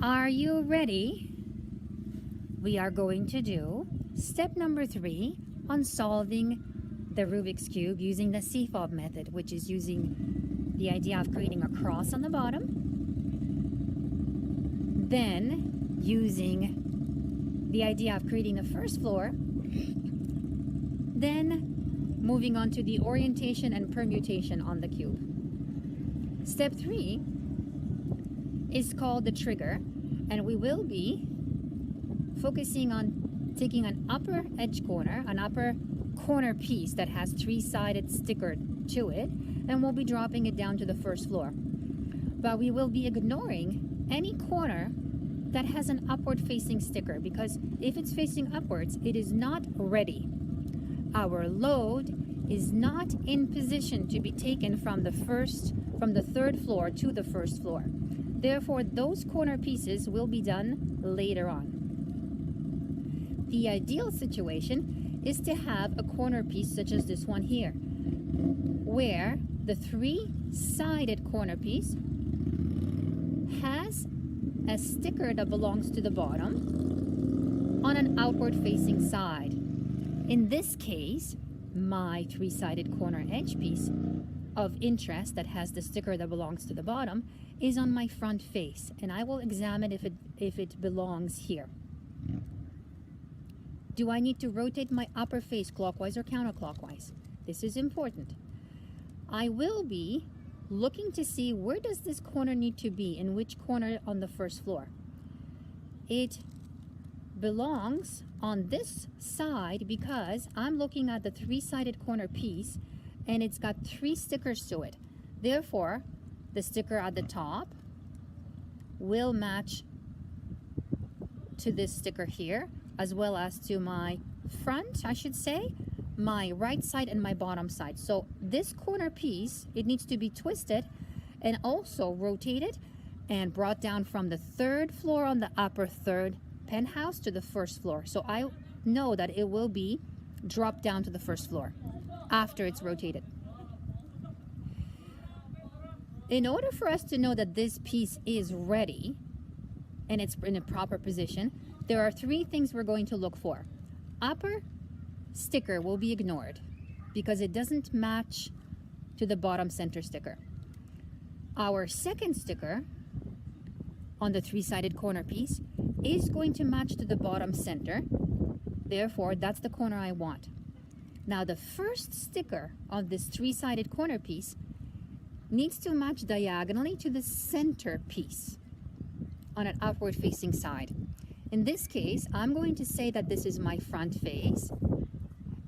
Are you ready? We are going to do step number 3 on solving the Rubik's Cube using the CFOP method, which is using the idea of creating a cross on the bottom, then using the idea of creating the first floor, then moving on to the orientation and permutation on the cube. Step 3 is called the trigger, and we will be focusing on taking an upper edge corner, an upper corner piece that has 3-sided sticker to it, and we'll be dropping it down to the first floor. But we will be ignoring any corner that has an upward facing sticker, because if it's facing upwards, it is not ready. Our load is not in position to be taken from the third floor to the first floor. Therefore, those corner pieces will be done later on. The ideal situation is to have a corner piece such as this one here, where the 3-sided corner piece has a sticker that belongs to the bottom on an outward facing side. In this case, my 3-sided corner edge piece of interest that has the sticker that belongs to the bottom is on my front face, and I will examine if it belongs here. Do I need to rotate my upper face clockwise or counterclockwise? This is important. I will be looking to see where does this corner need to be, in which corner on the first floor. It belongs on this side because I'm looking at the 3-sided corner piece and it's got 3 stickers to it. Therefore, the sticker at the top will match to this sticker here, as well as to my front, I should say, my right side and my bottom side. So this corner piece, it needs to be twisted and also rotated and brought down from the 3rd floor on the upper 3rd penthouse to the 1st floor. So I know that it will be dropped down to the 1st floor after it's rotated. In order for us to know that this piece is ready and it's in a proper position, there are 3 things we're going to look for. Upper sticker will be ignored because it doesn't match to the bottom center sticker. Our second sticker on the 3-sided corner piece is going to match to the bottom center. Therefore, that's the corner I want. Now, the first sticker on this 3-sided corner piece needs to match diagonally to the center piece on an outward facing side. In this case, I'm going to say that this is my front face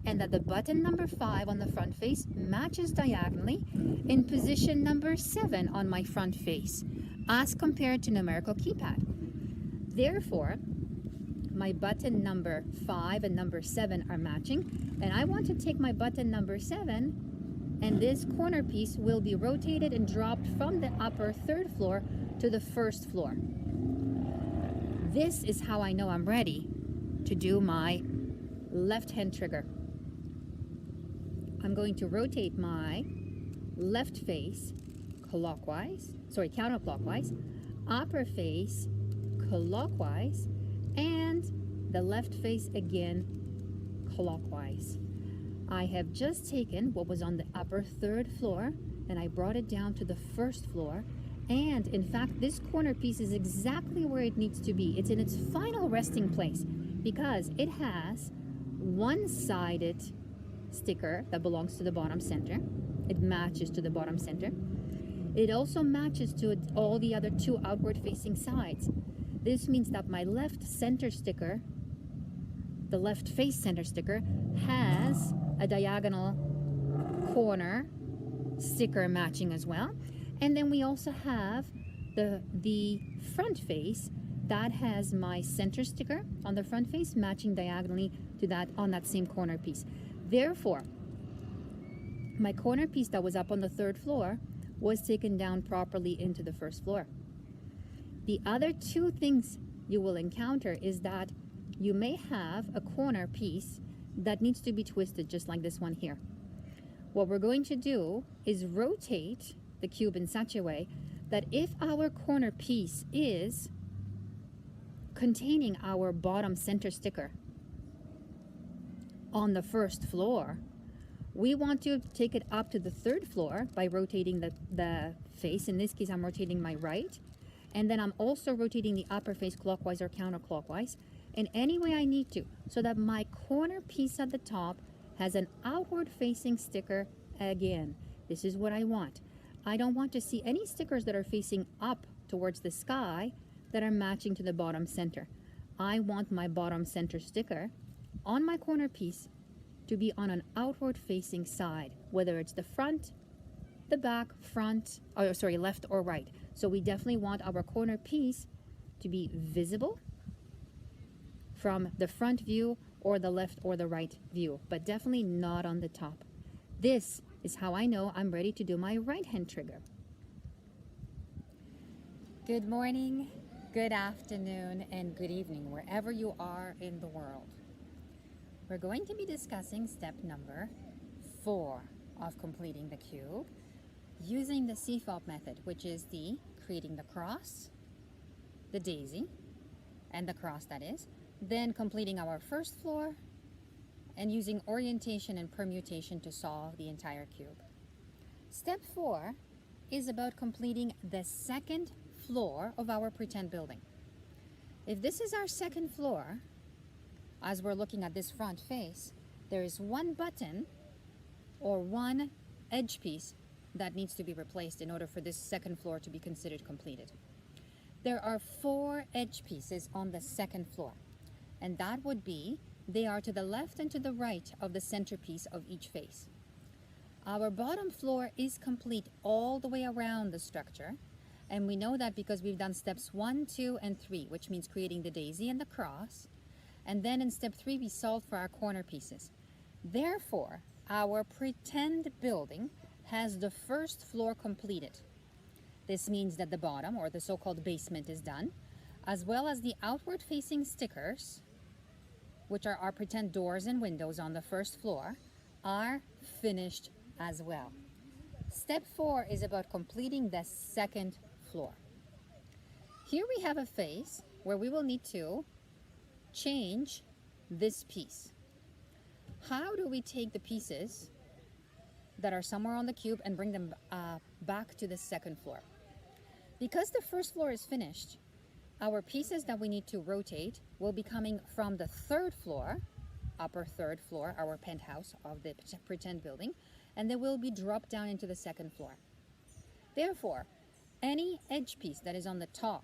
and that the button number 5 on the front face matches diagonally in position number 7 on my front face as compared to numerical keypad. Therefore, my button number 5 and number 7 are matching, and I want to take my button number 7, and this corner piece will be rotated and dropped from the upper 3rd floor to the 1st floor. This is how I know I'm ready to do my left hand trigger. I'm going to rotate my left face counterclockwise, upper face clockwise, and the left face again clockwise. I have just taken what was on the upper 3rd floor and I brought it down to the 1st floor. And in fact, this corner piece is exactly where it needs to be. It's in its final resting place because it has 1-sided sticker that belongs to the bottom center. It matches to the bottom center. It also matches to all the other 2 outward facing sides. This means that my left center sticker, the left face center sticker, has a diagonal corner sticker matching as well. And then we also have the front face that has my center sticker on the front face matching diagonally to that on that same corner piece. Therefore, my corner piece that was up on the 3rd floor was taken down properly into the 1st floor. The other 2 things you will encounter is that you may have a corner piece that needs to be twisted just like this one here. What we're going to do is rotate the cube in such a way that if our corner piece is containing our bottom center sticker on the first floor, we want to take it up to the third floor by rotating the face. In this case, I'm rotating my right. And then I'm also rotating the upper face clockwise or counterclockwise in any way I need to, so that my corner piece at the top has an outward facing sticker again. This is what I want. I don't want to see any stickers that are facing up towards the sky that are matching to the bottom center. I want my bottom center sticker on my corner piece to be on an outward facing side, whether it's the front, the back, front, or sorry, left or right. So we definitely want our corner piece to be visible from the front view or the left or the right view, but definitely not on the top. This is how I know I'm ready to do my right hand trigger. Good morning, good afternoon, and good evening, wherever you are in the world. We're going to be discussing step number 4 of completing the cube using the CFOP method, which is the creating the cross, the daisy, and the cross, that is, then completing our first floor, and using orientation and permutation to solve the entire cube. Step 4 is about completing the second floor of our pretend building. If this is our second floor, as we're looking at this front face, there is one button or one edge piece that needs to be replaced in order for this second floor to be considered completed. There are 4 edge pieces on the second floor, and that would be, they are to the left and to the right of the centerpiece of each face. Our bottom floor is complete all the way around the structure, and we know that because we've done steps 1, 2, and 3, which means creating the daisy and the cross, and then in step 3 we solved for our corner pieces. Therefore, our pretend building has the first floor completed. This means that the bottom, or the so-called basement, is done, as well as the outward facing stickers, which are our pretend doors and windows on the first floor, are finished as well. Step 4 is about completing the second floor. Here we have a face where we will need to change this piece. How do we take the pieces that are somewhere on the cube and bring them back to the second floor? Because the first floor is finished, our pieces that we need to rotate will be coming from the third floor, upper third floor, our penthouse of the pretend building, and they will be dropped down into the second floor. Therefore, any edge piece that is on the top,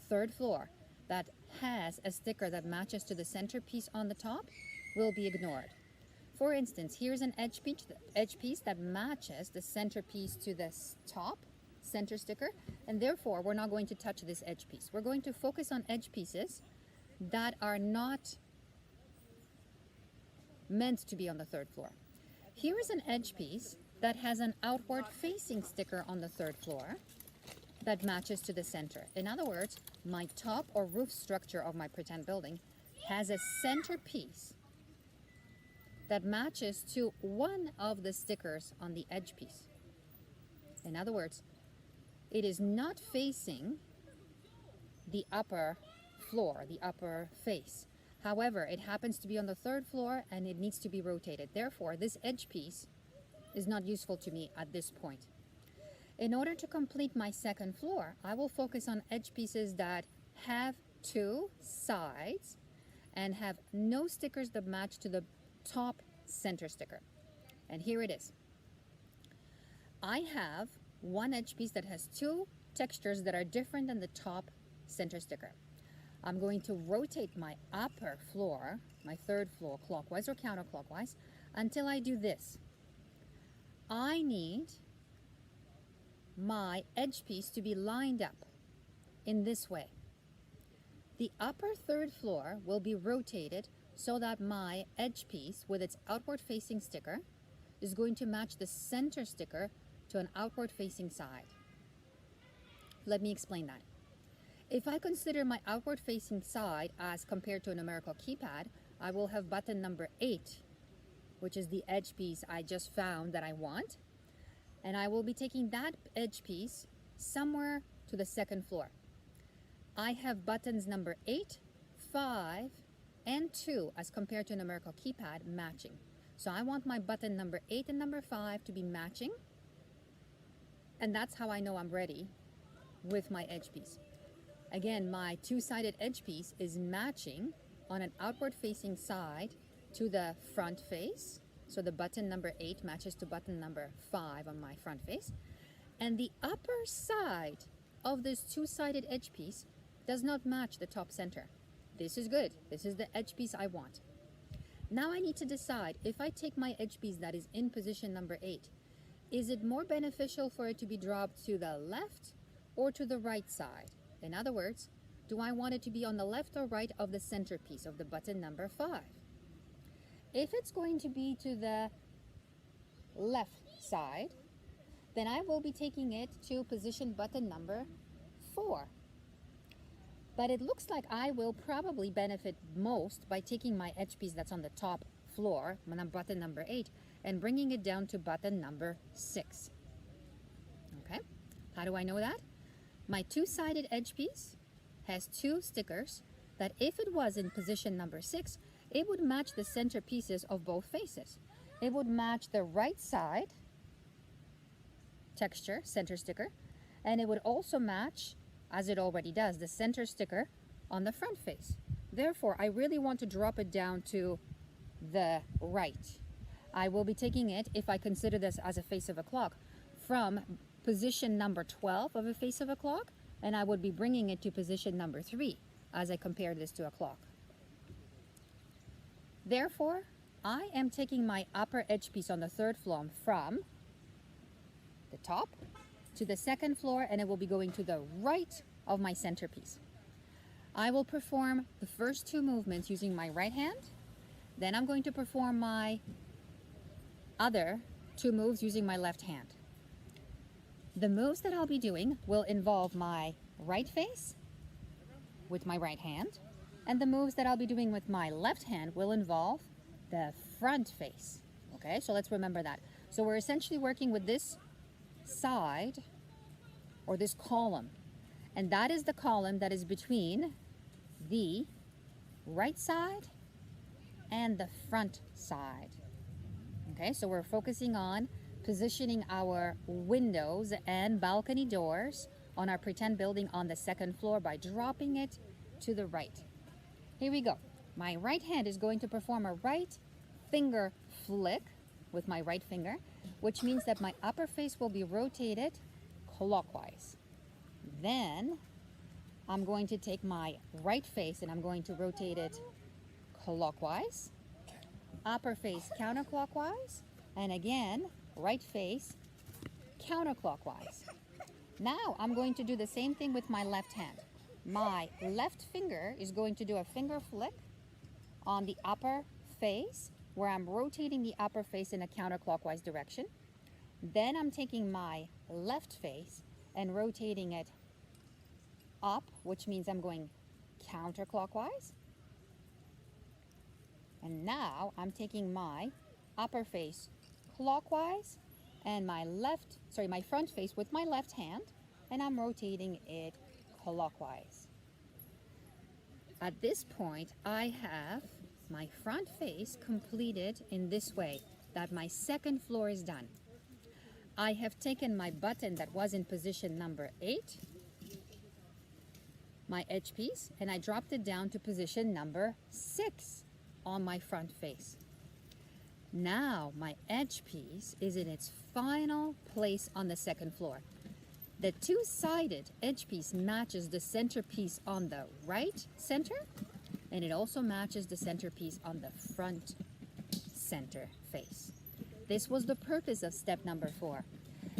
third floor, that has a sticker that matches to the centerpiece on the top will be ignored. For instance, here's an edge piece that matches the centerpiece to the top center sticker, and therefore we're not going to touch this edge piece. We're going to focus on edge pieces that are not meant to be on the third floor. Here is an edge piece that has an outward facing sticker on the third floor that matches to the center. In other words, my top or roof structure of my pretend building has a centerpiece that matches to one of the stickers on the edge piece. In other words, it is not facing the upper floor, the upper face. However, it happens to be on the third floor and it needs to be rotated. Therefore, this edge piece is not useful to me at this point. In order to complete my second floor, I will focus on edge pieces that have 2 sides and have no stickers that match to the top center sticker. And here it is. I have one edge piece that has 2 textures that are different than the top center sticker. I'm going to rotate my upper floor, my third floor, clockwise or counterclockwise until I do this. I need my edge piece to be lined up in this way. The upper third floor will be rotated so that my edge piece with its outward facing sticker is going to match the center sticker to an outward facing side. Let me explain that. If I consider my outward facing side as compared to a numerical keypad, I will have button number 8, which is the edge piece I just found that I want, and I will be taking that edge piece somewhere to the second floor. I have buttons number 8, 5, and 2 as compared to numerical keypad matching. So I want my button number 8 and number 5 to be matching. And that's how I know I'm ready with my edge piece. Again, my two-sided edge piece is matching on an outward facing side to the front face. So the button number 8 matches to button number 5 on my front face. And the upper side of this two-sided edge piece does not match the top center. This is good. This is the edge piece I want. Now I need to decide if I take my edge piece that is in position number 8, is it more beneficial for it to be dropped to the left or to the right side? In other words, do I want it to be on the left or right of the centerpiece of the button number 5? If it's going to be to the left side, then I will be taking it to position button number 4. But it looks like I will probably benefit most by taking my edge piece that's on the top floor, button number 8, and bringing it down to button number 6. Okay, how do I know that? My two-sided edge piece has 2 stickers that if it was in position number 6, it would match the center pieces of both faces. It would match the right side texture, center sticker, and it would also match, as it already does, the center sticker on the front face. Therefore, I really want to drop it down to the right. I will be taking it, if I consider this as a face of a clock, from position number 12 of a face of a clock, and I would be bringing it to position number 3 as I compare this to a clock. Therefore, I am taking my upper edge piece on the 3rd floor from the top to the 2nd floor, and it will be going to the right of my centerpiece. I will perform the first 2 movements using my right hand. Then I'm going to perform my other 2 moves using my left hand. The moves that I'll be doing will involve my right face with my right hand, and the moves that I'll be doing with my left hand will involve the front face. Okay, so let's remember that. So we're essentially working with this side or this column, and that is the column that is between the right side and the front side. Okay, so we're focusing on positioning our windows and balcony doors on our pretend building on the 2nd floor by dropping it to the right. Here we go. My right hand is going to perform a right finger flick with my right finger, which means that my upper face will be rotated clockwise. Then I'm going to take my right face and I'm going to rotate it clockwise, upper face counterclockwise, and again, right face counterclockwise. Now I'm going to do the same thing with my left hand. My left finger is going to do a finger flick on the upper face where I'm rotating the upper face in a counterclockwise direction. Then I'm taking my left face and rotating it up, which means I'm going counterclockwise. And now I'm taking my upper face clockwise and my front face with my left hand, and I'm rotating it clockwise. At this point, I have my front face completed in this way, that my 2nd floor is done. I have taken my button that was in position number 8, my edge piece, and I dropped it down to position number 6 on my front face. Now my edge piece is in its final place on the 2nd floor. The two-sided edge piece matches the centerpiece on the right center, and it also matches the centerpiece on the front center face. This was the purpose of step number 4.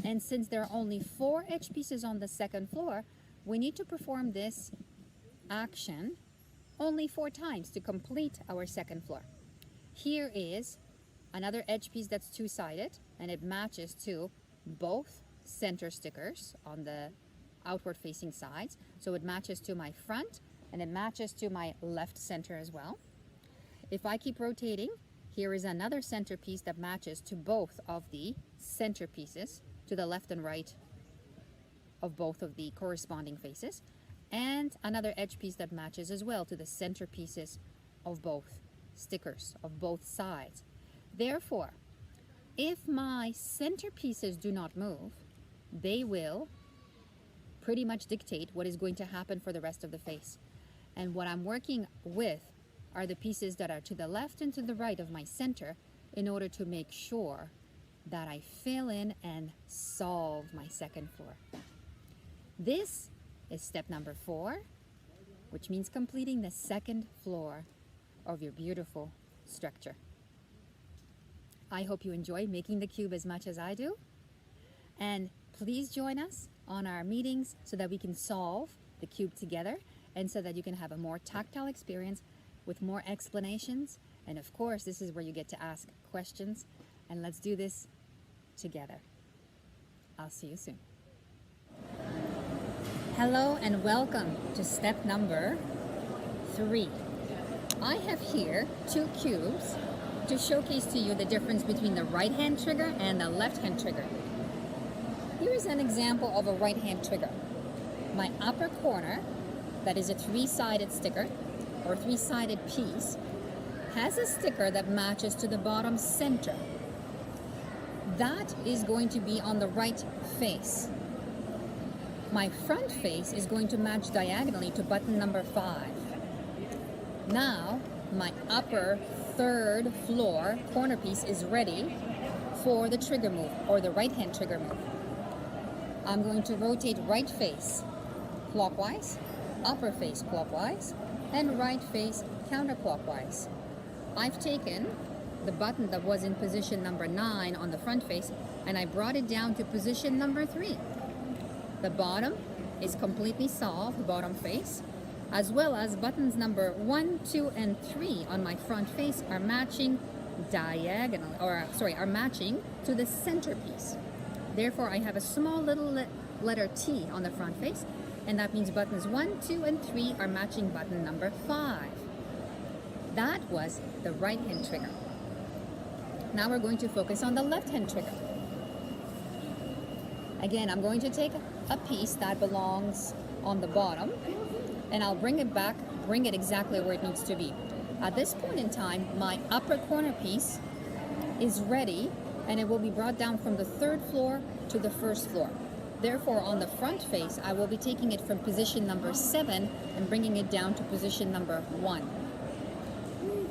And since there are only 4 edge pieces on the 2nd floor, we need to perform this action only 4 times to complete our 2nd floor. Here is another edge piece that's two-sided, and it matches to both center stickers on the outward facing sides. So it matches to my front and it matches to my left center as well. If I keep rotating, here is another centerpiece that matches to both of the centerpieces to the left and right of both of the corresponding faces. and another edge piece that matches as well to the center pieces of both stickers, of both sides. Therefore, if my center pieces do not move, they will pretty much dictate what is going to happen for the rest of the face. And what I'm working with are the pieces that are to the left and to the right of my center in order to make sure that I fill in and solve my second floor. This is step number 4, which means completing the second floor of your beautiful structure. I hope you enjoy making the cube as much as I do. And please join us on our meetings so that we can solve the cube together and so that you can have a more tactile experience with more explanations. And of course, this is where you get to ask questions. And let's do this together. I'll see you soon. Hello and welcome to step number 3. I have here 2 cubes to showcase to you the difference between the right hand trigger and the left hand trigger. Here is an example of a right hand trigger. My upper corner, that is a 3-sided sticker or 3-sided piece, has a sticker that matches to the bottom center. That is going to be on the right face. My front face is going to match diagonally to button number 5. Now, my upper 3rd floor corner piece is ready for the trigger move, or the right hand trigger move. I'm going to rotate right face clockwise, upper face clockwise, and right face counterclockwise. I've taken the button that was in position number 9 on the front face and I brought it down to position number 3. The bottom is completely solved, the bottom face, as well as buttons number 1, 2, and 3 on my front face are matching are matching to the centerpiece. Therefore, I have a small little letter T on the front face, and that means buttons 1, 2, and 3 are matching button number 5. That was the right hand trigger. Now we're going to focus on the left hand trigger. Again, I'm going to take a piece that belongs on the bottom and I'll bring it back, bring it exactly where it needs to be. At this point in time, my upper corner piece is ready and it will be brought down from the 3rd floor to the 1st floor. Therefore, on the front face, I will be taking it from position number 7 and bringing it down to position number 1.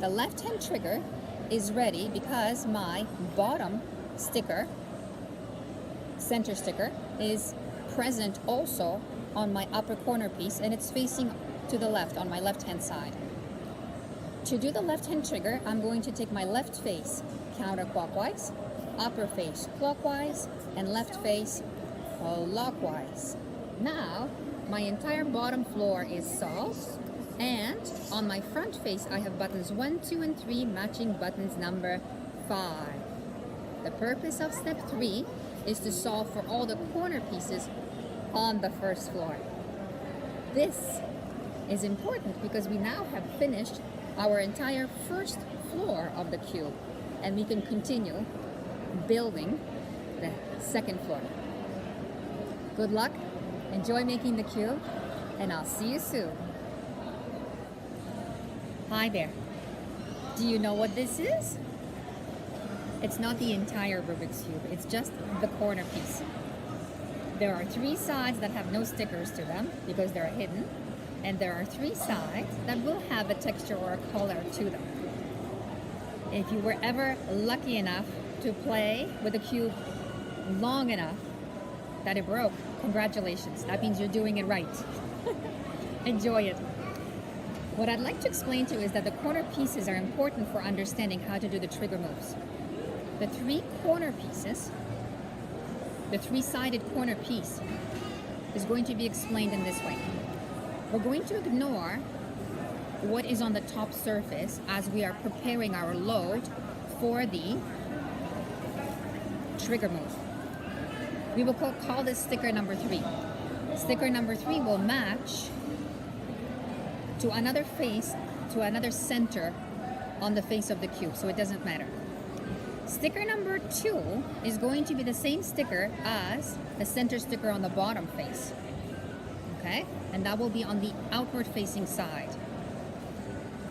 The left hand trigger is ready because my bottom sticker, center sticker, is present also on my upper corner piece and it's facing to the left on my left hand side. To do the left hand trigger, I'm going to take my left face counterclockwise, upper face clockwise, and left face clockwise. Now, my entire bottom floor is solved, and on my front face, I have buttons 1, 2, and 3 matching buttons number 5. The purpose of step 3 is to solve for all the corner pieces on the 1st floor. This is important because we now have finished our entire 1st floor of the cube, and we can continue building the 2nd floor. Good luck, enjoy making the cube, and I'll see you soon. Hi there. Do you know what this is? It's not the entire Rubik's Cube, it's just the corner piece. There are 3 sides that have no stickers to them because they're hidden, and there are 3 sides that will have a texture or a color to them. If you were ever lucky enough to play with a cube long enough that it broke, congratulations. That means you're doing it right. Enjoy it. What I'd like to explain to you is that the corner pieces are important for understanding how to do the trigger moves. The 3 corner pieces, the 3-sided corner piece, is going to be explained in this way. We're going to ignore what is on the top surface as we are preparing our load for the trigger move. We will call this sticker number 3. Sticker number 3 will match to another face, to another center on the face of the cube, so it doesn't matter. Sticker number 2 is going to be the same sticker as the center sticker on the bottom face. okay? And that will be on the outward facing side.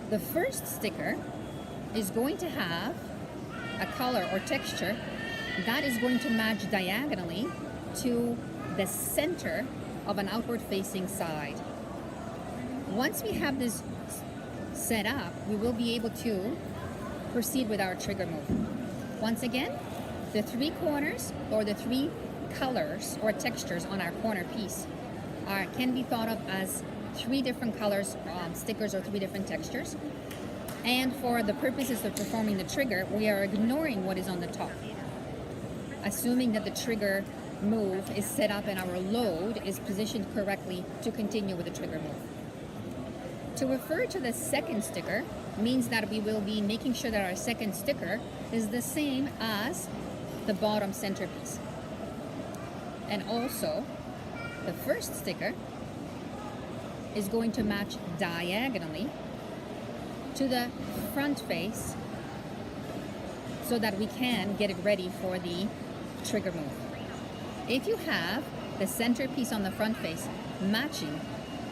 The first sticker is going to have a color or texture that is going to match diagonally to the center of an outward facing side. Once we have this set up, we will be able to proceed with our trigger move. Once again, the three corners or the three colors or textures on our corner piece can be thought of as three different colors, stickers, or three different textures. And for the purposes of performing the trigger, we are ignoring what is on the top, assuming that the trigger move is set up and our load is positioned correctly to continue with the trigger move. To refer to the second sticker means that we will be making sure that our second sticker is the same as the bottom centerpiece. And also, the first sticker is going to match diagonally to the front face so that we can get it ready for the trigger move. If you have the centerpiece on the front face matching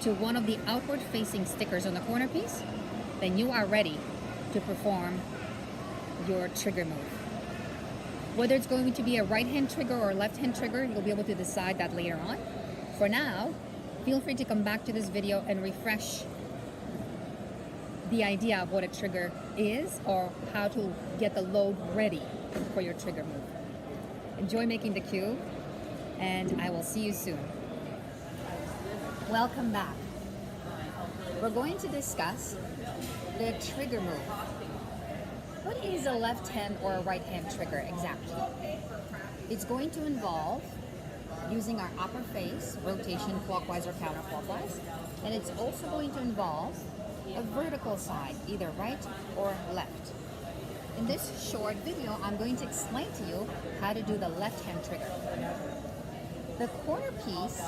to one of the outward facing stickers on the corner piece, then you are ready to perform your trigger move. Whether it's going to be a right hand trigger or a left hand trigger, you'll be able to decide that later on. For now, feel free to come back to this video and refresh the idea of what a trigger is or how to get the load ready for your trigger move. Enjoy making the cube, and I will see you soon. Welcome back. We're going to discuss the trigger move. What is a left hand or a right hand trigger exactly? It's going to involve using our upper face rotation clockwise or counterclockwise, and it's also going to involve a vertical side, either right or left. In this short video, I'm going to explain to you how to do the left hand trigger. The corner piece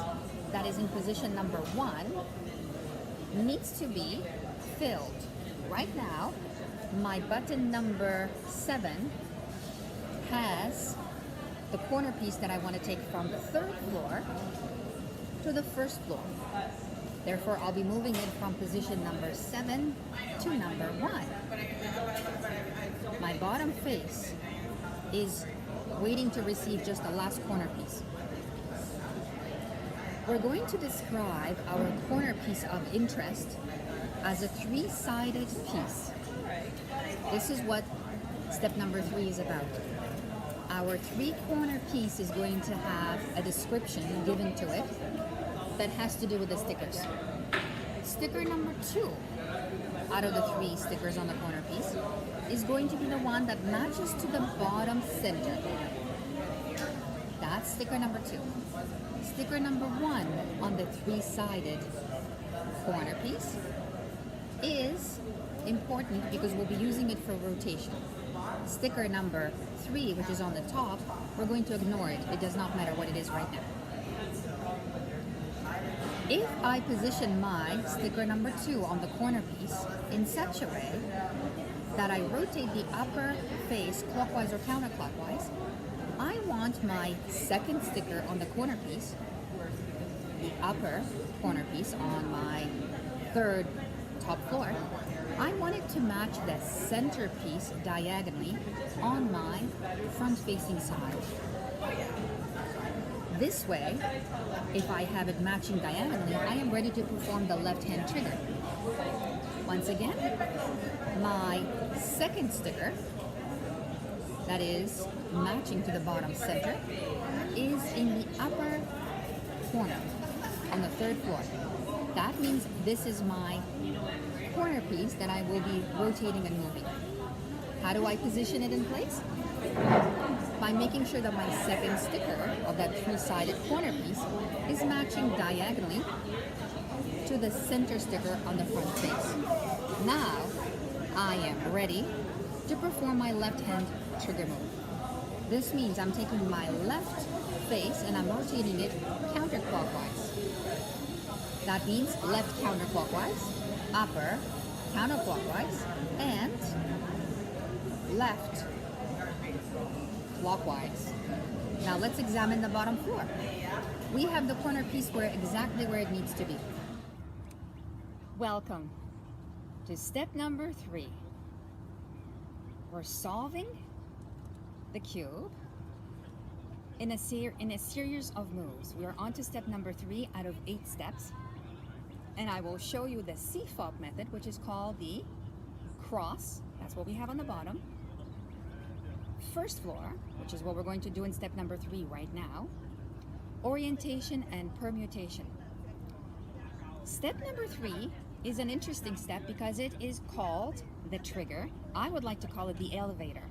that is in position number 1 needs to be filled. Right now, my button number 7 has the corner piece that I want to take from the 3rd floor to the 1st floor. Therefore, I'll be moving it from position number 7 to number 1. My bottom face is waiting to receive just the last corner piece. We're going to describe our corner piece of interest as a 3-sided piece. This is what step number 3 is about. Our 3-corner piece is going to have a description given to it that has to do with the stickers. Sticker number 2 out of the 3 stickers on the corner piece is going to be the one that matches to the bottom center. That's sticker number 2. Sticker number 1 on the 3-sided corner piece is important because we'll be using it for rotation. Sticker number 3, which is on the top, we're going to ignore it. It does not matter what it is right now. If I position my sticker number 2 on the corner piece in such a way that I rotate the upper face clockwise or counterclockwise, I want my second sticker on the corner piece, the upper corner piece on my 3rd top floor, I want it to match the center piece diagonally on my front-facing side. This way, if I have it matching diagonally, I am ready to perform the left-hand trigger. Once again, my second sticker, that is matching to the bottom center, is in the upper corner on the 3rd floor. That means this is my corner piece that I will be rotating and moving. How do I position it in place? By making sure that my second sticker of that 3-sided corner piece is matching diagonally to the center sticker on the front face. Now, I am ready to perform my left hand trigger move. This means I'm taking my left face and I'm rotating it counterclockwise. That means left counterclockwise, upper counterclockwise, and left clockwise. Now let's examine the bottom floor. we have the corner piece exactly where it needs to be. Welcome to step number 3. We're solving the cube in a series of moves. We are on to step number 3 out of 8 steps. And I will show you the CFOP method, which is called the cross. That's what we have on the bottom. First floor, which is what we're going to do in step number 3 right now. Orientation and permutation. Step number 3 is an interesting step because it is called the trigger. I would like to call it the elevator.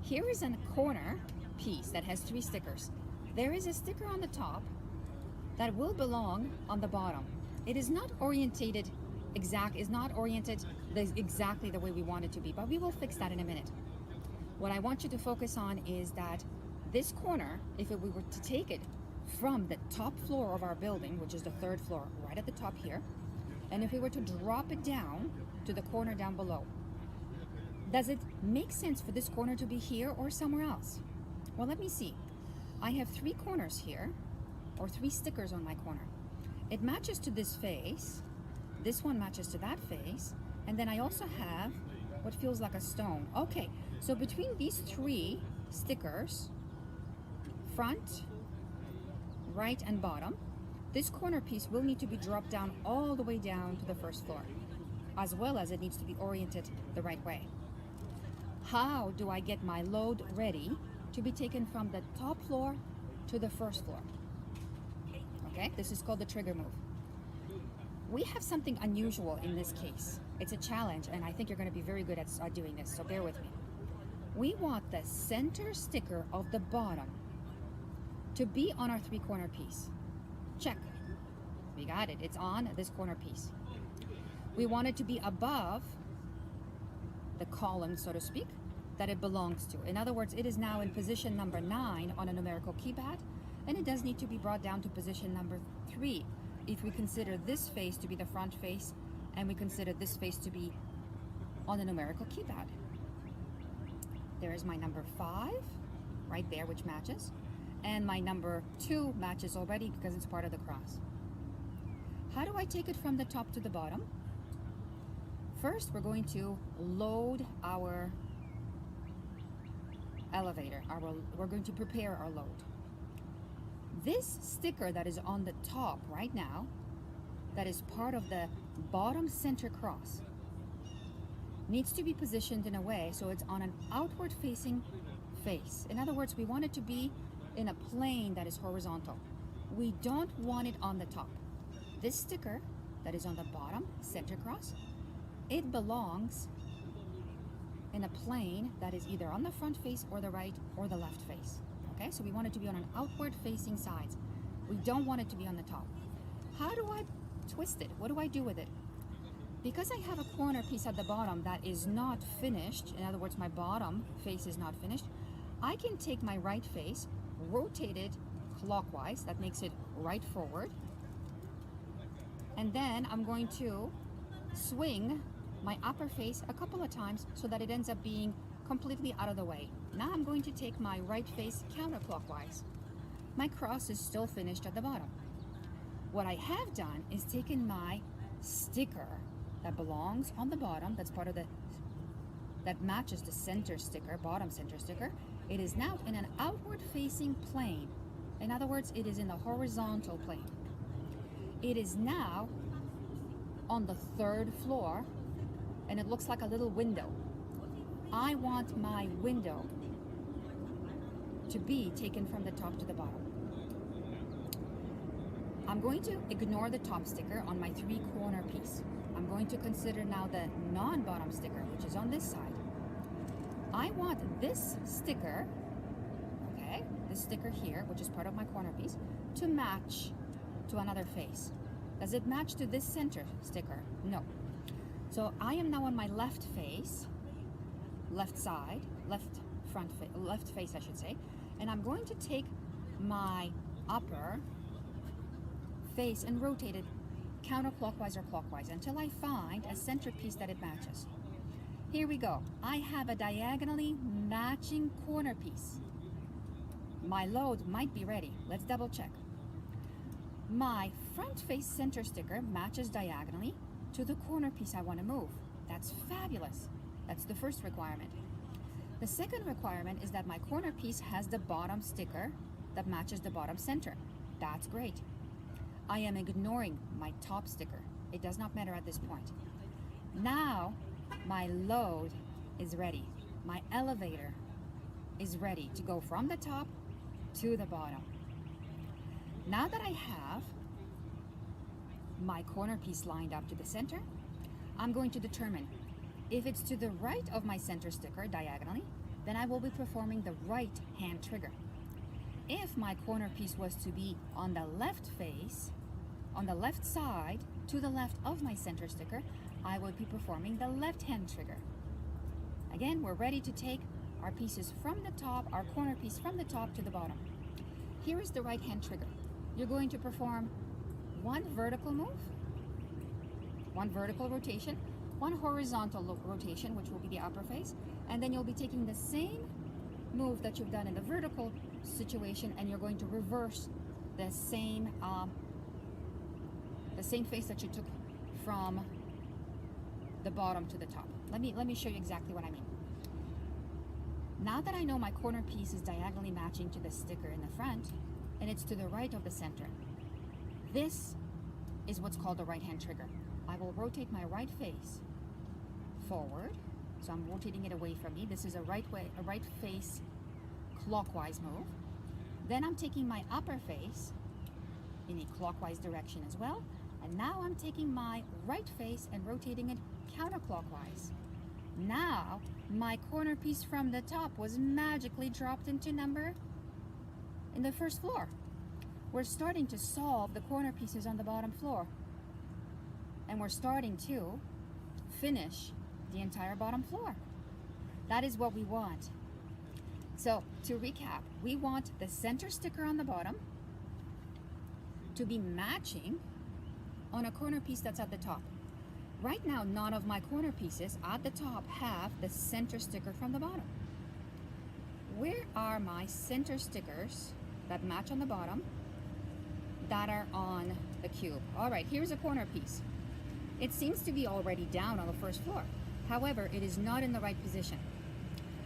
Here is a corner piece that has 3 stickers. There is a sticker on the top that will belong on the bottom. It is not oriented exactly the way we want it to be, but we will fix that in a minute. What I want you to focus on is that this corner, if we were to take it from the top floor of our building, which is the 3rd floor, right at the top here, and if we were to drop it down to the corner down below, does it make sense for this corner to be here or somewhere else? Well, let me see. I have 3 corners here, or 3 stickers on my corner. It matches to this face, this one matches to that face, and then I also have what feels like a stone. Okay, so between these 3 stickers, front, right, and bottom, this corner piece will need to be dropped down all the way down to the 1st floor, as well as it needs to be oriented the right way. How do I get my load ready to be taken from the top floor to the 1st floor? Okay, this is called the trigger move. We have something unusual in this case. It's a challenge, and I think you're going to be very good at doing this, so bear with me. We want the center sticker of the bottom to be on our 3-corner piece. Check. We got it. It's on this corner piece. We want it to be above the column, so to speak, that it belongs to. In other words, it is now in position number 9 on a numerical keypad, and it does need to be brought down to position number 3 if we consider this face to be the front face and we consider this face to be on the numerical keypad. There is my number 5 right there, which matches, and my number 2 matches already because it's part of the cross. How do I take it from the top to the bottom? First, we're going to load our elevator. We're going to prepare our load. This sticker that is on the top right now, that is part of the bottom center cross, needs to be positioned in a way so it's on an outward facing face. In other words, we want it to be in a plane that is horizontal. We don't want it on the top. This sticker that is on the bottom center cross, it belongs in a plane that is either on the front face or the right or the left face. Okay, so we want it to be on an outward facing sides. We don't want it to be on the top. How do I twist it? What do I do with it? Because I have a corner piece at the bottom that is not finished, in other words, my bottom face is not finished, I can take my right face, rotate it clockwise, that makes it right forward, and then I'm going to swing my upper face a couple of times so that it ends up being completely out of the way. Now I'm going to take my right face counterclockwise. My cross is still finished at the bottom. What I have done is taken my sticker that belongs on the bottom, that's part of that matches the center sticker, bottom center sticker. It is now in an outward facing plane. In other words, it is in the horizontal plane. It is now on the 3rd floor, and it looks like a little window. I want my window to be taken from the top to the bottom. I'm going to ignore the top sticker on my 3-corner piece. I'm going to consider now the non-bottom sticker, which is on this side. I want this sticker, okay, this sticker here, which is part of my corner piece, to match to another face. Does it match to this center sticker? No. So I am now on my left face, left side, left face I should say, and I'm going to take my upper face and rotate it counterclockwise or clockwise until I find a center piece that it matches. Here we go. I have a diagonally matching corner piece. My load might be ready. Let's double check. My front face center sticker matches diagonally to the corner piece I want to move. That's fabulous. That's the first requirement. The second requirement is that my corner piece has the bottom sticker that matches the bottom center. That's great. I am ignoring my top sticker. It does not matter at this point. Now my load is ready. My elevator is ready to go from the top to the bottom. Now that I have my corner piece lined up to the center, I'm going to determine if it's to the right of my center sticker diagonally, then I will be performing the right hand trigger. If my corner piece was to be on the left face, on the left side to the left of my center sticker, I would be performing the left hand trigger. Again, we're ready to take our pieces from the top, our corner piece from the top to the bottom. Here is the right hand trigger. You're going to perform one vertical move, one vertical rotation, one horizontal rotation, which will be the upper face, and then you'll be taking the same move that you've done in the vertical situation, and you're going to reverse the same face that you took from the bottom to the top. Let me show you exactly what I mean. Now that I know my corner piece is diagonally matching to the sticker in the front, and it's to the right of the center, this is what's called a right hand trigger. I will rotate my right face forward, so I'm rotating it away from me. This is a right face clockwise move. Then I'm taking my upper face in a clockwise direction as well, and now I'm taking my right face and rotating it counterclockwise. Now my corner piece from the top was magically dropped into number in the first floor. We're starting to solve the corner pieces on the bottom floor, and we're starting to finish the entire bottom floor. That is what we want. So to recap, we want the center sticker on the bottom to be matching on a corner piece that's at the top. Right now, none of my corner pieces at the top have the center sticker from the bottom. Where are my center stickers that match on the bottom that are on the cube? All right, here's a corner piece. It seems to be already down on the first floor. However, it is not in the right position.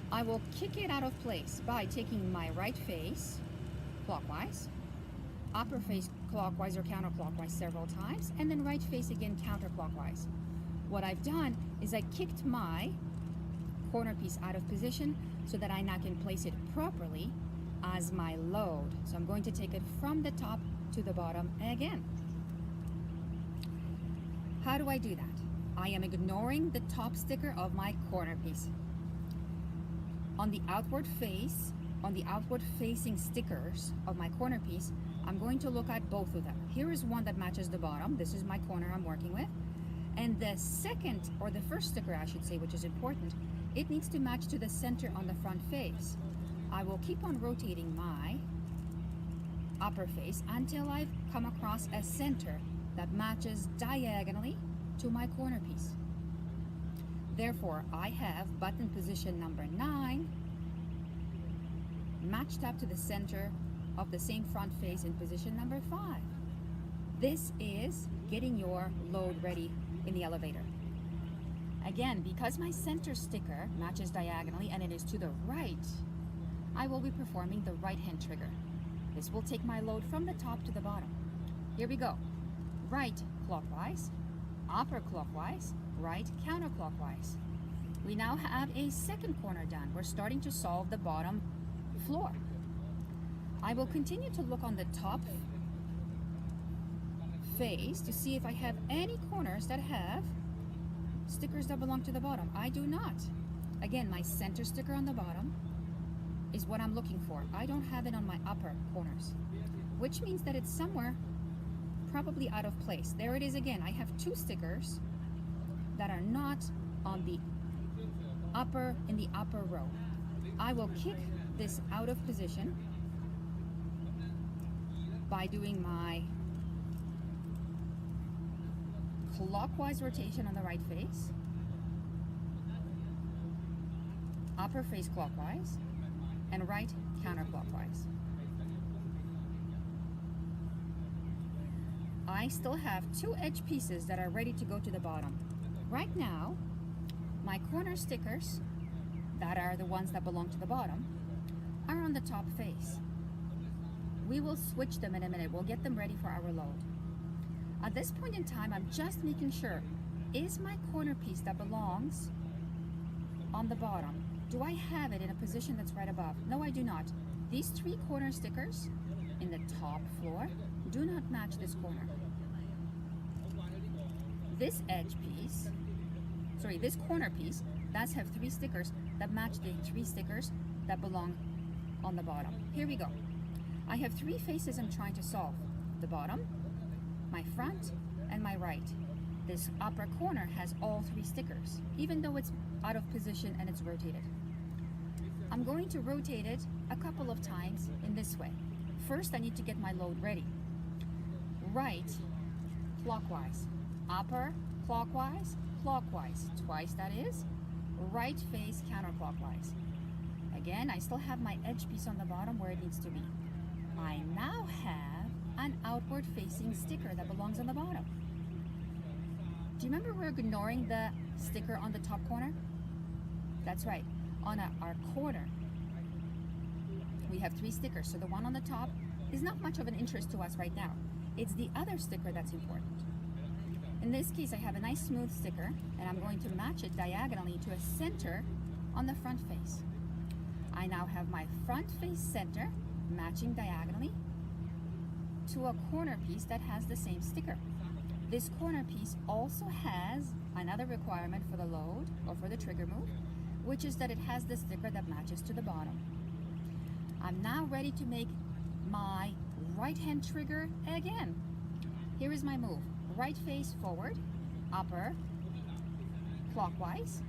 I will kick it out of place by taking my right face clockwise, upper face clockwise or counterclockwise several times, and then right face again counterclockwise. What I've done is I kicked my corner piece out of position so that I now can place it properly as my load. So I'm going to take it from the top to the bottom again. How do I do that? I am ignoring the top sticker of my corner piece. On the outward face, on the outward facing stickers of my corner piece, I'm going to look at both of them. Here is one that matches the bottom. This is my corner I'm working with. And the second, or the first sticker I should say, which is important, it needs to match to the center on the front face. I will keep on rotating my upper face until I've come across a center that matches diagonally to my corner piece. Therefore, I have button position number 9 matched up to the center of the same front face in position number 5. This is getting your load ready in the elevator. Again, because my center sticker matches diagonally and it is to the right, I will be performing the right hand trigger. This will take my load from the top to the bottom. Here we go. Right clockwise, upper clockwise, right counterclockwise. We now have a second corner done. We're starting to solve the bottom floor. I will continue to look on the top face to see if I have any corners that have stickers that belong to the bottom. I do not. Again, my center sticker on the bottom is what I'm looking for. I don't have it on my upper corners, which means that it's somewhere probably out of place. There it is again. I have 2 stickers that are not on the in the upper row. I will kick this out of position by doing my clockwise rotation on the right face, upper face clockwise, and right counterclockwise. I still have 2 edge pieces that are ready to go to the bottom. Right now, my corner stickers, that are the ones that belong to the bottom, are on the top face. We will switch them in a minute. We'll get them ready for our load. At this point in time, I'm just making sure, is my corner piece that belongs on the bottom, do I have it in a position that's right above? No, I do not. These 3 corner stickers in the top floor do not match this corner. This edge piece, sorry, this corner piece does have 3 stickers that match the 3 stickers that belong on the bottom. Here we go. I have 3 faces I'm trying to solve. The bottom, my front, and my right. This upper corner has all 3 stickers, even though it's out of position and it's rotated. I'm going to rotate it a couple of times in this way. First, I need to get my load ready. Right, clockwise. Upper, clockwise, clockwise. Twice, that is. Right face, counterclockwise. Again, I still have my edge piece on the bottom where it needs to be. I now have an outward facing sticker that belongs on the bottom. Do you remember we're ignoring the sticker on the top corner? That's right. On our corner, we have 3 stickers. So the one on the top is not much of an interest to us right now. It's the other sticker that's important. In this case, I have a nice smooth sticker, and I'm going to match it diagonally to a center on the front face. I now have my front face center matching diagonally to a corner piece that has the same sticker. This corner piece also has another requirement for the load or for the trigger move, which is that it has the sticker that matches to the bottom. I'm now ready to make my right hand trigger again. Here is my move. Right face forward, upper, clockwise,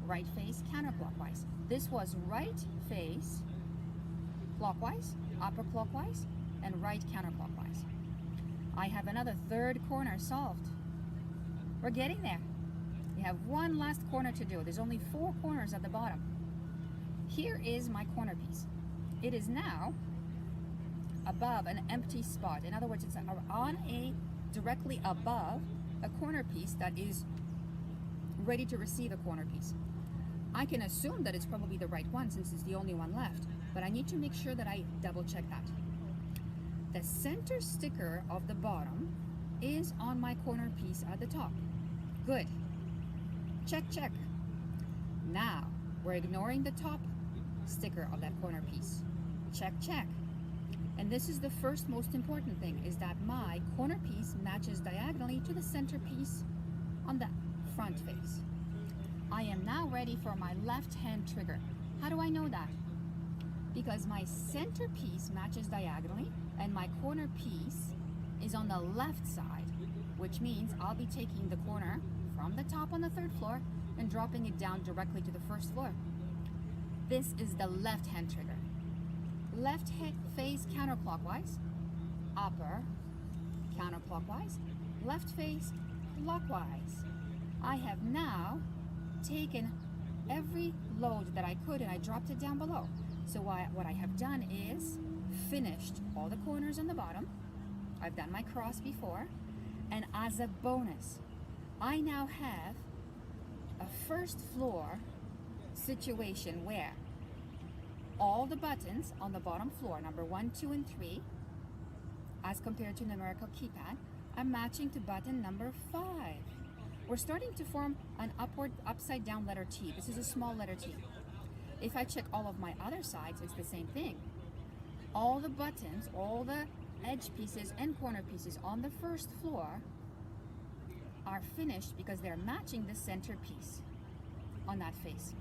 right face counterclockwise. This was right face clockwise, upper clockwise, and right counterclockwise. I have another 3rd corner solved. We're getting there. We have 1 last corner to do. There's only 4 corners at the bottom. Here is my corner piece. It is now above an empty spot. In other words, it's directly above a corner piece that is ready to receive a corner piece. I can assume that it's probably the right one since it's the only one left, but I need to make sure that I double check that. The center sticker of the bottom is on my corner piece at the top. Good. Check, check. Now, we're ignoring the top sticker of that corner piece. Check, check. And this is the first most important thing, is that my corner piece matches diagonally to the center piece on the front face. I am now ready for my left hand trigger. How do I know that? Because my center piece matches diagonally and my corner piece is on the left side, which means I'll be taking the corner from the top on the 3rd floor and dropping it down directly to the 1st floor. This is the left hand trigger. Left face counterclockwise, upper counterclockwise, left face clockwise. I have now taken every load that I could and I dropped it down below. So what I have done is finished all the corners on the bottom. I've done my cross before, and as a bonus, I now have a 1st floor situation where all the buttons on the bottom floor, number 1, 2, and 3, as compared to numerical keypad, are matching to button number 5. We're starting to form an upside down letter T. This is a small letter T. If I check all of my other sides, it's the same thing. All the buttons, all the edge pieces and corner pieces on the 1st floor are finished because they're matching the center piece on that face.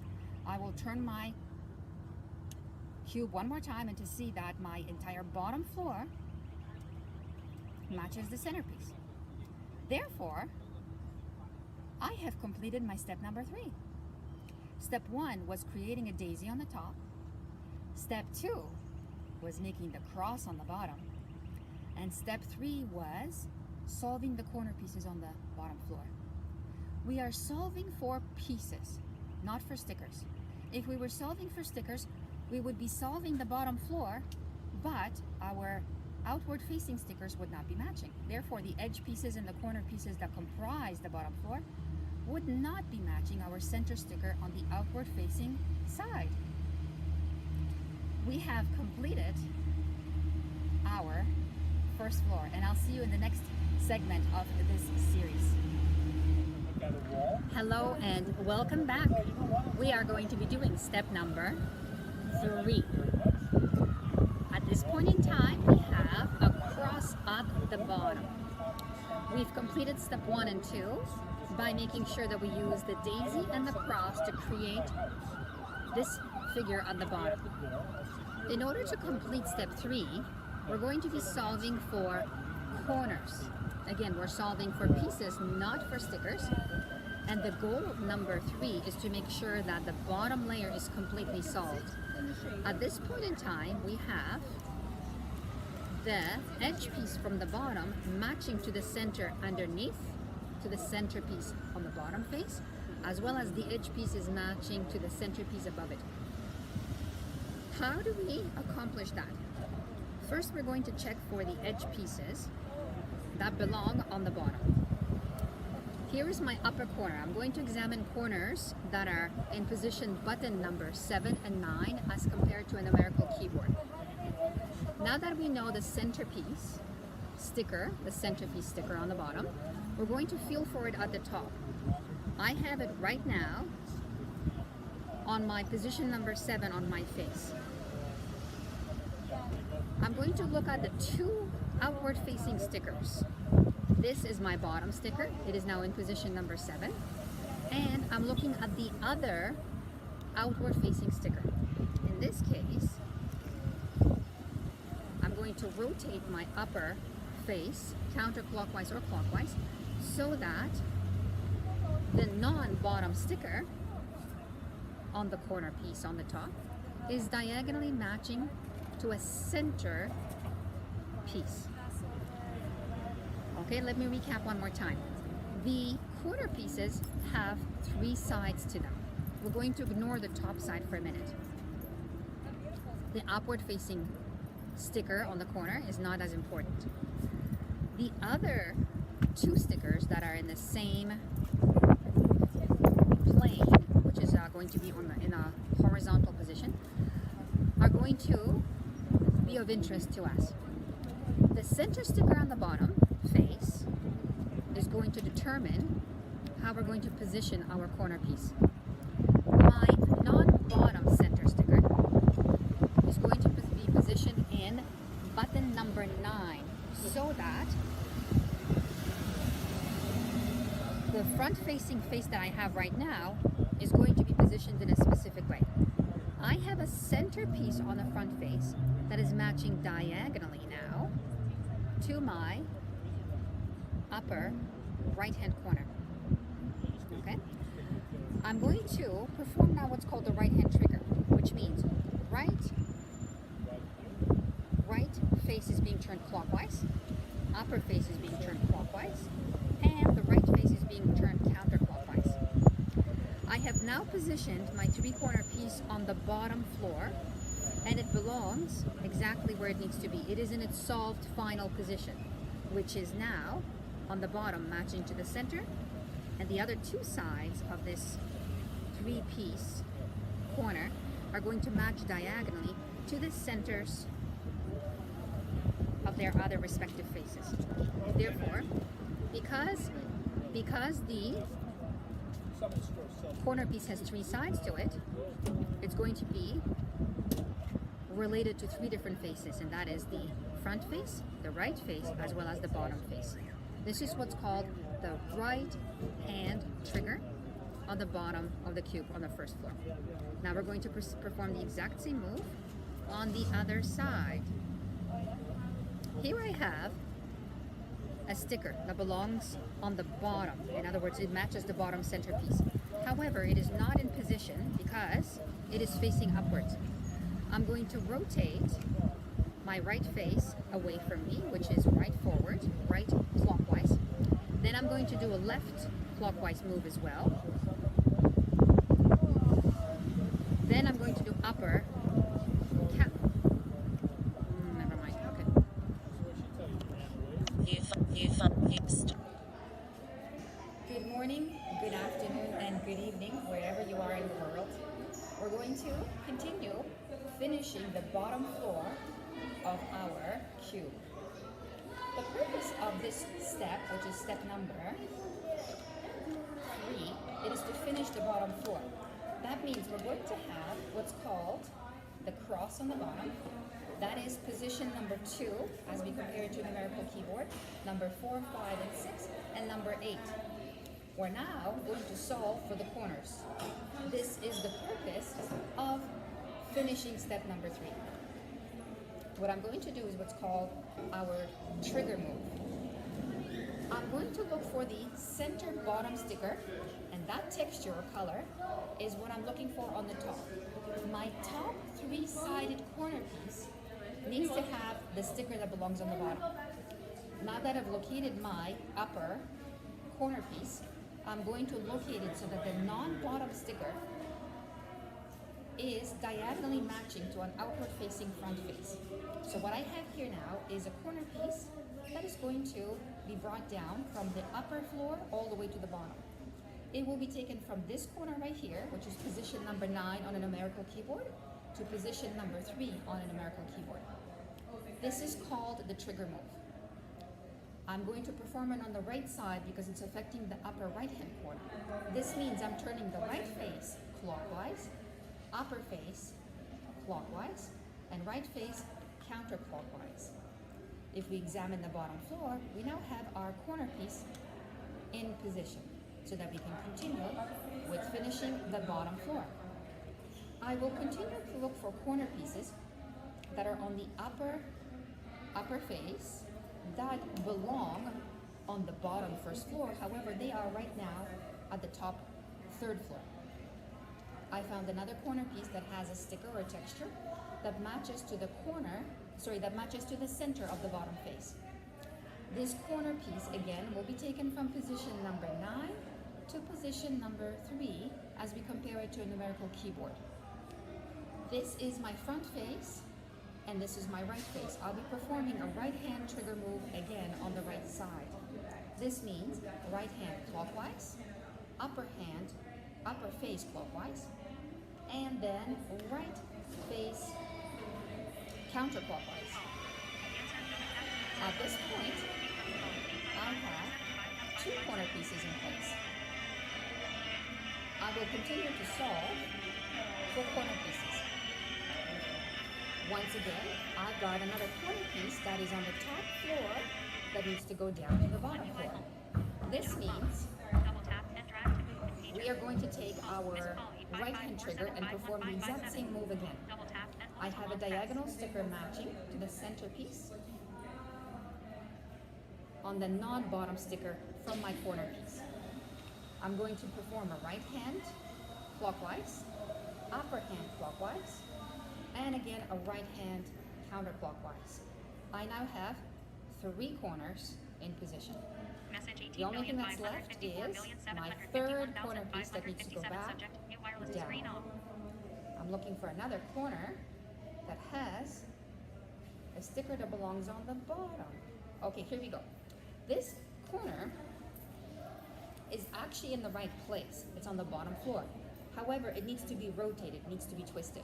I will turn my cube one more time and to see that my entire bottom floor matches the centerpiece. Therefore, I have completed my step number 3. Step 1 was creating a daisy on the top. Step 2 was making the cross on the bottom. And step 3 was solving the corner pieces on the bottom floor. We are solving for pieces, not for stickers. If we were solving for stickers, we would be solving the bottom floor, but our outward facing stickers would not be matching. Therefore, the edge pieces and the corner pieces that comprise the bottom floor would not be matching our center sticker on the outward facing side. We have completed our first floor, and I'll see you in the next segment of this series. Hello and welcome back. We are going to be doing step number 3. At this point in time, we have a cross at the bottom. We've completed step 1 and 2 by making sure that we use the daisy and the cross to create this figure on the bottom. In order to complete step 3, we're going to be solving for corners. Again, we're solving for pieces, not for stickers. And the goal number 3 is to make sure that the bottom layer is completely solved. At this point in time, we have the edge piece from the bottom matching to the center underneath, to the centerpiece on the bottom face, as well as the edge piece is matching to the centerpiece above it. How do we accomplish that? First, we're going to check for the edge pieces that belong on the bottom. Here is my upper corner. I'm going to examine corners that are in position button number 7 and 9 as compared to a numerical keyboard. Now that we know the centerpiece sticker, the centerpiece sticker on the bottom, we're going to feel for it at the top. I have it right now on my position number 7 on my face. I'm going to look at the 2 outward facing stickers. This is my bottom sticker. It is now in position number 7. And I'm looking at the other outward facing sticker. In this case, I'm going to rotate my upper face counterclockwise or clockwise so that the non-bottom sticker on the corner piece on the top is diagonally matching to a center piece. Okay, let me recap one more time. The corner pieces have 3 sides to them. We're going to ignore the top side for a minute. The upward facing sticker on the corner is not as important. The other 2 stickers that are in the same plane, which is going to be in a horizontal position, are going to be of interest to us. The center sticker on the bottom face is going to determine how we're going to position our corner piece. My non-bottom center sticker is going to be positioned in button number 9 so that the front-facing face that I have right now is going to be positioned in a specific way. I have a center piece on the front face that is matching diagonally now to my upper right-hand corner. Okay? I'm going to perform now what's called the right-hand trigger, which means right face is being turned clockwise, upper face is being turned clockwise, and the right face is being turned counterclockwise. I have now positioned my 3-corner piece on the bottom floor, and it belongs exactly where it needs to be. It is in its solved final position, which is now on the bottom matching to the center, and the other 2 sides of this 3-piece corner are going to match diagonally to the centers of their other respective faces. Therefore, because the corner piece has 3 sides to it, it's going to be related to 3 different faces, and that is the front face, the right face, as well as the bottom face. This is what's called the right hand trigger on the bottom of the cube on the first floor. Now we're going to perform the exact same move on the other side. Here I have a sticker that belongs on the bottom. In other words, it matches the bottom centerpiece. However, it is not in position because it is facing upwards. I'm going to rotate my right face away from me, which is right forward, right clockwise. Then I'm going to do a left clockwise move as well. Then I'm going to do upper never mind, okay. Good morning, good afternoon, and good evening, wherever you are in the world. We're going to continue finishing the bottom floor of our cube. The purpose of this step, which is step number 3, it is to finish the bottom floor. That means we're going to have what's called the cross on the bottom. That is position number 2 as we compare it to a numerical keyboard, number 4, 5, and 6, and number 8. We're now going to solve for the corners. This is the purpose of finishing step number 3. What I'm going to do is what's called our trigger move. I'm going to look for the center bottom sticker, and that texture or color is what I'm looking for on the top. My top 3-sided corner piece needs to have the sticker that belongs on the bottom. Now that I've located my upper corner piece, I'm going to locate it so that the non-bottom sticker is diagonally matching to an outward facing front face. So what I have here now is a corner piece that is going to be brought down from the upper floor all the way to the bottom. It will be taken from this corner right here, which is position number 9 on a numerical keyboard, to position number 3 on a numerical keyboard. This is called the trigger move. I'm going to perform it on the right side because it's affecting the upper right-hand corner. This means I'm turning the right face clockwise, upper face clockwise, and right face counterclockwise. If we examine the bottom floor, we now have our corner piece in position so that we can continue with finishing the bottom floor. I will continue to look for corner pieces that are on the upper face that belong on the bottom first floor. However, they are right now at the top 3rd floor. I found another corner piece that has a sticker or texture that matches to the center of the bottom face. This corner piece again will be taken from position number 9 to position number 3 as we compare it to a numerical keyboard. This is my front face, and this is my right face. I'll be performing a right hand trigger move again on the right side. This means right hand clockwise, upper face clockwise, and then right face counterclockwise. At this point, I have 2 corner pieces in place. I will continue to solve for corner pieces. Once again, I've got another corner piece that is on the top floor that needs to go down to the bottom floor. This means we are going to take our right hand trigger and perform the exact same move again. I have a diagonal sticker matching to the center piece on the non-bottom sticker from my corner piece. I'm going to perform a right hand clockwise, upper hand clockwise, and again a right hand counterclockwise. I now have 3 corners in position. The only thing that's left is my 3rd corner piece that needs to go back down. I'm looking for another corner that has a sticker that belongs on the bottom. Okay, here we go. This corner is actually in the right place. It's on the bottom floor. However, it needs to be rotated, it needs to be twisted.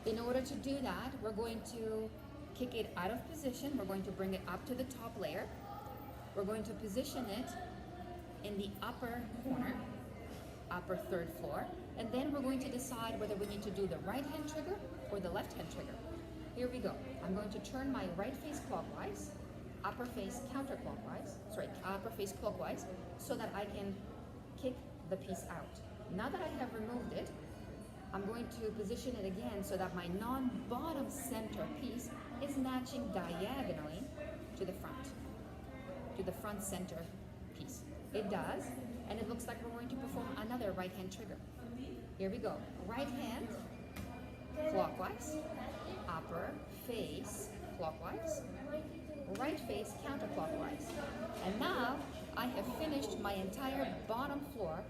In order to do that, we're going to kick it out of position. We're going to bring it up to the top layer. We're going to position it in the upper corner, upper 3rd floor, and then we're going to decide whether we need to do the right hand trigger or the left hand trigger. Here we go. I'm going to turn my right face clockwise, upper face clockwise, so that I can kick the piece out. Now that I have removed it, I'm going to position it again so that my non-bottom center piece is matching diagonally to the front center piece. It does, and it looks like we're going to perform another right hand trigger. Here we go. Right hand clockwise, upper face clockwise, right face counterclockwise. And now I have finished my entire bottom floor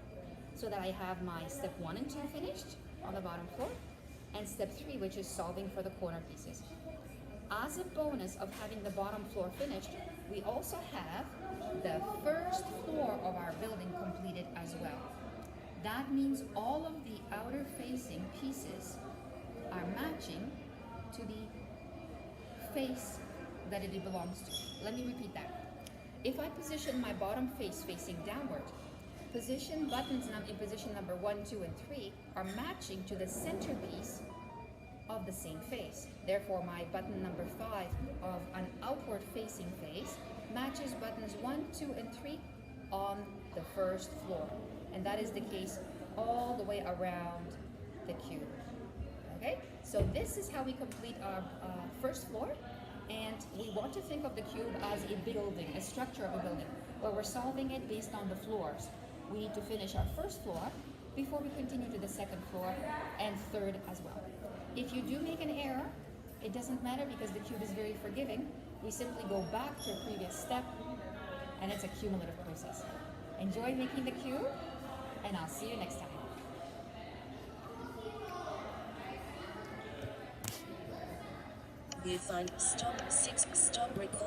so that I have my step 1 and 2 finished on the bottom floor, and step 3, which is solving for the corner pieces. As a bonus of having the bottom floor finished, We also have the first floor of our building completed as well. That means all of the outer facing pieces are matching to the face that it belongs to. Let me repeat that. If I position my bottom face facing downward, buttons in position number 1, 2, and 3 are matching to the centerpiece of the same face. Therefore, my button number 5 of an outward facing face matches buttons 1, 2, and 3 on the first floor. And that is the case all the way around the cube. Okay, so this is how we complete our first floor, and we want to think of the cube as a building, a structure of a building, where we're solving it based on the floors. We need to finish our first floor before we continue to the second floor and third as well. If you do make an error, it doesn't matter because the cube is very forgiving. We simply go back to a previous step, and it's a cumulative process. Enjoy making the cube, and I'll see you next time. We find stop recording.